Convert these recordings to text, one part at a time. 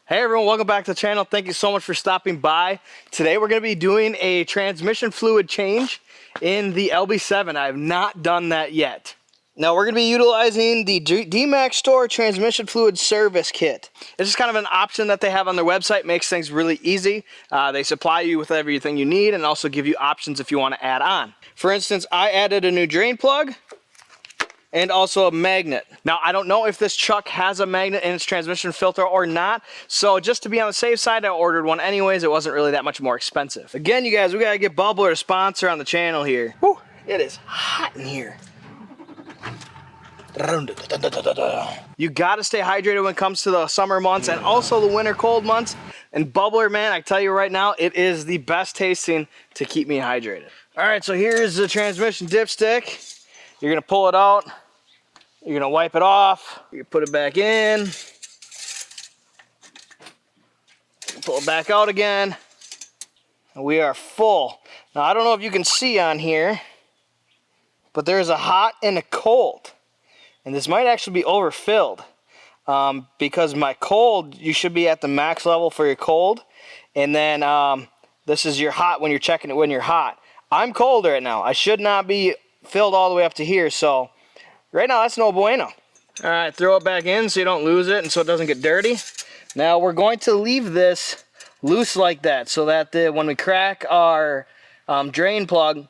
Hey everyone, welcome back to the channel. Thank you so much for stopping by. Today we're going to be doing a transmission fluid change in the LB7. I have not done that yet. Now we're going to be utilizing the DMAXStore Transmission Fluid Service Kit. It's just kind of an option that they have on their website. Makes things really easy. They supply you with everything you need and also give you options if you want to add on. For instance, I added a new drain plug and also a magnet. Now, I don't know if this truck has a magnet in its transmission filter or not, so just to be on the safe side, I ordered one anyways. It wasn't really that much more expensive. Again, you guys, we gotta get Bubbler to sponsor on the channel here. Whew, it is hot in here. You gotta stay hydrated when it comes to the summer months and also the winter cold months. And Bubbler, man, I tell you right now, it is the best tasting to keep me hydrated. All right, so here's the transmission dipstick. You're gonna pull it out, you're gonna wipe it off, you put it back in, pull it back out again, and we are full. Now I don't know if you can see on here, but there's a hot and a cold, and this might actually be overfilled because my cold, you should be at the max level for your cold, and then this is your hot when you're checking it when you're hot. I'm cold right now. I should not be filled all the way up to here, so right now that's no bueno. All right, throw it back in so you don't lose it and so it doesn't get dirty. Now we're going to leave this loose like that so that when we crack our drain plug,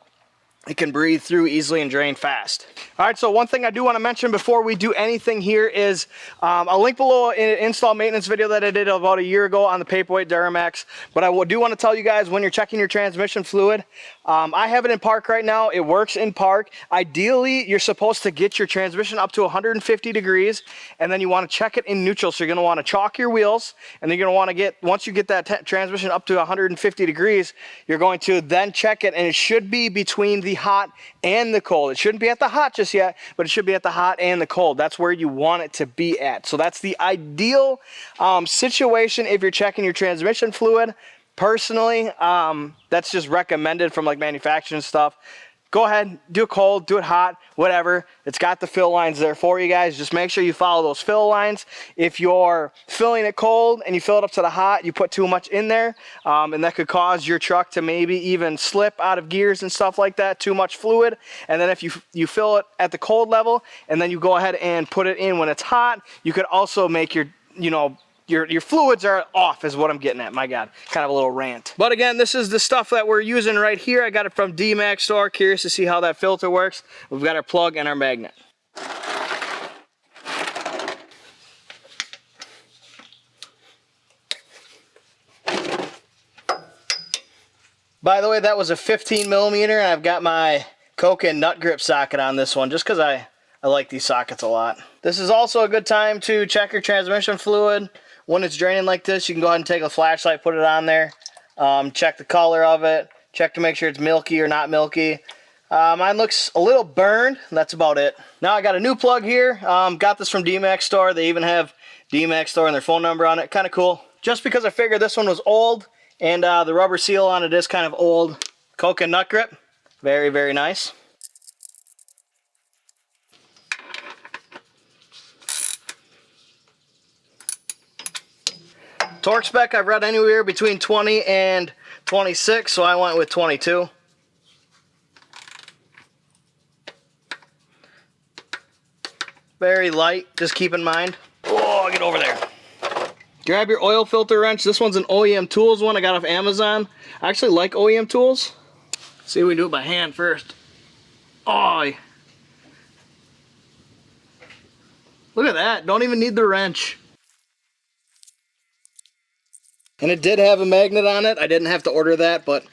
it can breathe through easily and drain fast. All right, so one thing I do want to mention before we do anything here is I'll link below an install maintenance video that I did about a year ago on the paperweight Duramax. But I do want to tell you guys, when you're checking your transmission fluid, I have it in park right now. It works in park. Ideally, you're supposed to get your transmission up to 150 degrees, and then you want to check it in neutral. So you're going to want to chalk your wheels, and then you're going to want to get, once you get that transmission up to 150 degrees, you're going to then check it, and it should be between the hot and the cold. It shouldn't be at the hot just yet, but it should be at the hot and the cold. That's where you want it to be at. So that's the ideal situation if you're checking your transmission fluid. Personally, that's just recommended from like manufacturing stuff. Go ahead, do it cold, do it hot, whatever. It's got the fill lines there for you guys. Just make sure you follow those fill lines. If you're filling it cold and you fill it up to the hot, you put too much in there, and that could cause your truck to maybe even slip out of gears and stuff like that, too much fluid. And then if you fill it at the cold level and then you go ahead and put it in when it's hot, you could also make your, your fluids are off is what I'm getting at. My God, kind of a little rant. But again, this is the stuff that we're using right here. I got it from DMAXStore. Curious to see how that filter works. We've got our plug and our magnet. By the way, that was a 15 millimeter, and I've got my Coke and nut grip socket on this one just because I like these sockets a lot. This is also a good time to check your transmission fluid. When it's draining like this, you can go ahead and take a flashlight, put it on there, check the color of it, check to make sure it's milky or not milky. Mine looks a little burned, and that's about it. Now I got a new plug here. Got this from DMAXStore. They even have DMAXStore and their phone number on it. Kind of cool. Just because I figured this one was old, and the rubber seal on it is kind of old. Coke and nut grip. Very, very nice. Torque spec, I've read anywhere between 20 and 26, so I went with 22. Very light, just keep in mind. Oh, get over there. Grab your oil filter wrench. This one's an OEM Tools one I got off Amazon. I actually like OEM Tools. See if we can do it by hand first. Oh, look at that. Don't even need the wrench. And it did have a magnet on it. I didn't have to order that, but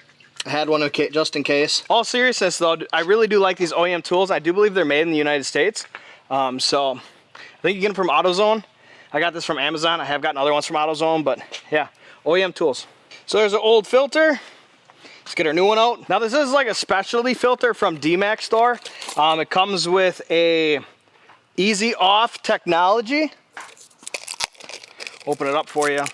I had one just in case. All seriousness though, I really do like these OEM tools. I do believe they're made in the United States. So I think you get them from AutoZone. I got this from Amazon. I have gotten other ones from AutoZone, but yeah, OEM tools. So there's an old filter. Let's get our new one out. Now this is like a specialty filter from DMAXStore. It comes with a easy off technology. Open it up for you.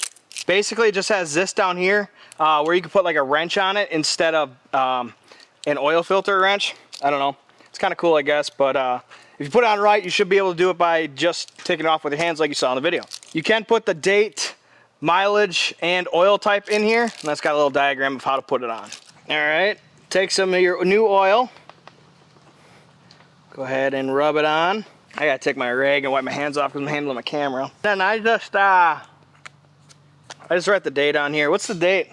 Basically, it just has this down here where you can put like a wrench on it instead of an oil filter wrench. I don't know. It's kind of cool, I guess, but if you put it on right, you should be able to do it by just taking it off with your hands like you saw in the video. You can put the date mileage and oil type in here, and that's got a little diagram of how to put it on. All right, take some of your new oil. Go ahead and rub it on. I gotta take my rag and wipe my hands off because I'm handling my camera. Then I just write the date on here. What's the date?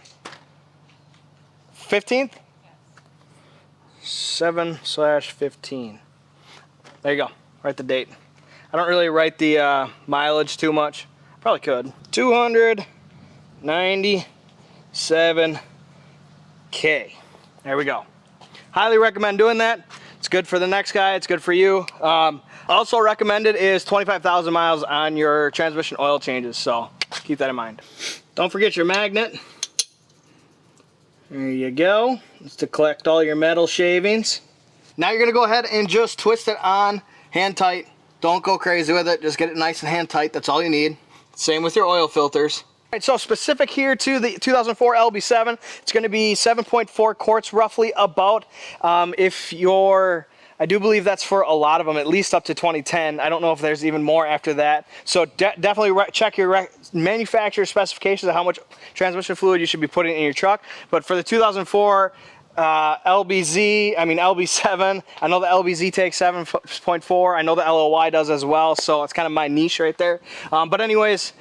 15th? 7/15. There you go. Write the date. I don't really write the mileage too much. Probably could. 297K. There we go. Highly recommend doing that. It's good for the next guy. It's good for you. Also recommended is 25,000 miles on your transmission oil changes. So keep that in mind. Don't forget your magnet. There you go. It's to collect all your metal shavings. Now you're gonna go ahead and just twist it on hand tight. Don't go crazy with it. Just get it nice and hand tight. That's all you need. Same with your oil filters. All right, so specific here to the 2004 LB7, it's going to be 7.4 quarts roughly about. I do believe that's for a lot of them, at least up to 2010. I don't know if there's even more after that. So definitely check your manufacturer specifications of how much transmission fluid you should be putting in your truck. But for the 2004 LB7, I know the LBZ takes 7.4. I know the LOY does as well, so it's kind of my niche right there. But anyways,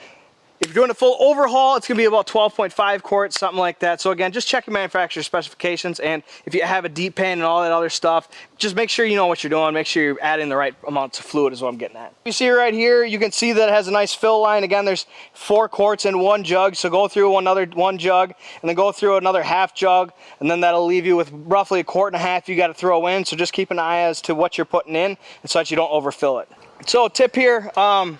if you're doing a full overhaul, it's gonna be about 12.5 quarts, something like that. So again, just check your manufacturer specifications, and if you have a deep pan and all that other stuff, just make sure you know what you're doing. Make sure you're adding the right amounts of fluid is what I'm getting at. You see right here, you can see that it has a nice fill line. Again, there's 4 quarts in one jug, so go through one jug, and then go through another half jug, and then that'll leave you with roughly 1.5 quarts you gotta throw in. So just keep an eye as to what you're putting in, and so that you don't overfill it. So tip here, in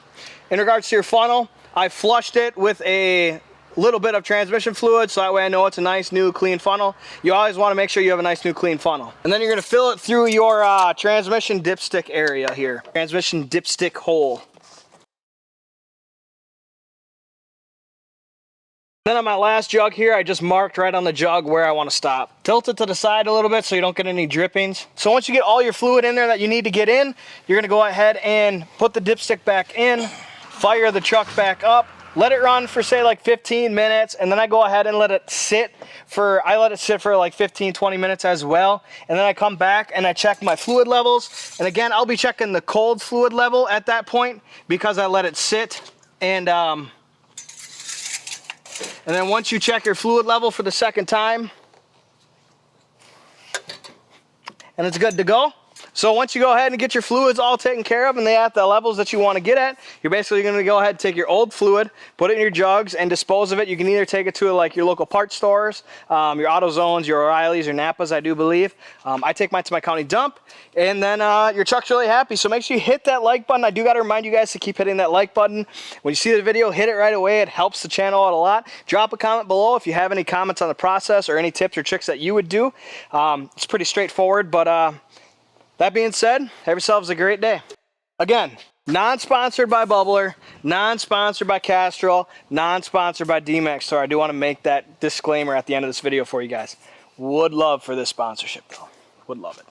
regards to your funnel, I flushed it with a little bit of transmission fluid, so that way I know it's a nice new clean funnel. You always want to make sure you have a nice new clean funnel. And then you're going to fill it through your transmission dipstick area here. Transmission dipstick hole. Then on my last jug here, I just marked right on the jug where I want to stop. Tilt it to the side a little bit so you don't get any drippings. So once you get all your fluid in there that you need to get in, you're going to go ahead and put the dipstick back in. Fire the truck back up, let it run for say like 15 minutes, and then I go ahead and let it sit for like 15-20 minutes as well. And then I come back and I check my fluid levels. And again, I'll be checking the cold fluid level at that point because I let it sit. And then once you check your fluid level for the second time, and it's good to go. So once you go ahead and get your fluids all taken care of and they at the levels that you want to get at, you're basically going to go ahead and take your old fluid, put it in your jugs, and dispose of it. You can either take it to like your local parts stores, your AutoZones, your O'Reillys, your Napas, I do believe. I take mine to my county dump, and then your truck's really happy. So make sure you hit that like button. I do got to remind you guys to keep hitting that like button. When you see the video, hit it right away. It helps the channel out a lot. Drop a comment below if you have any comments on the process or any tips or tricks that you would do. It's pretty straightforward, but that being said, have yourselves a great day. Again, non-sponsored by Bubbler, non-sponsored by Castrol, non-sponsored by DMAXStore. I do want to make that disclaimer at the end of this video for you guys. Would love for this sponsorship though. Would love it.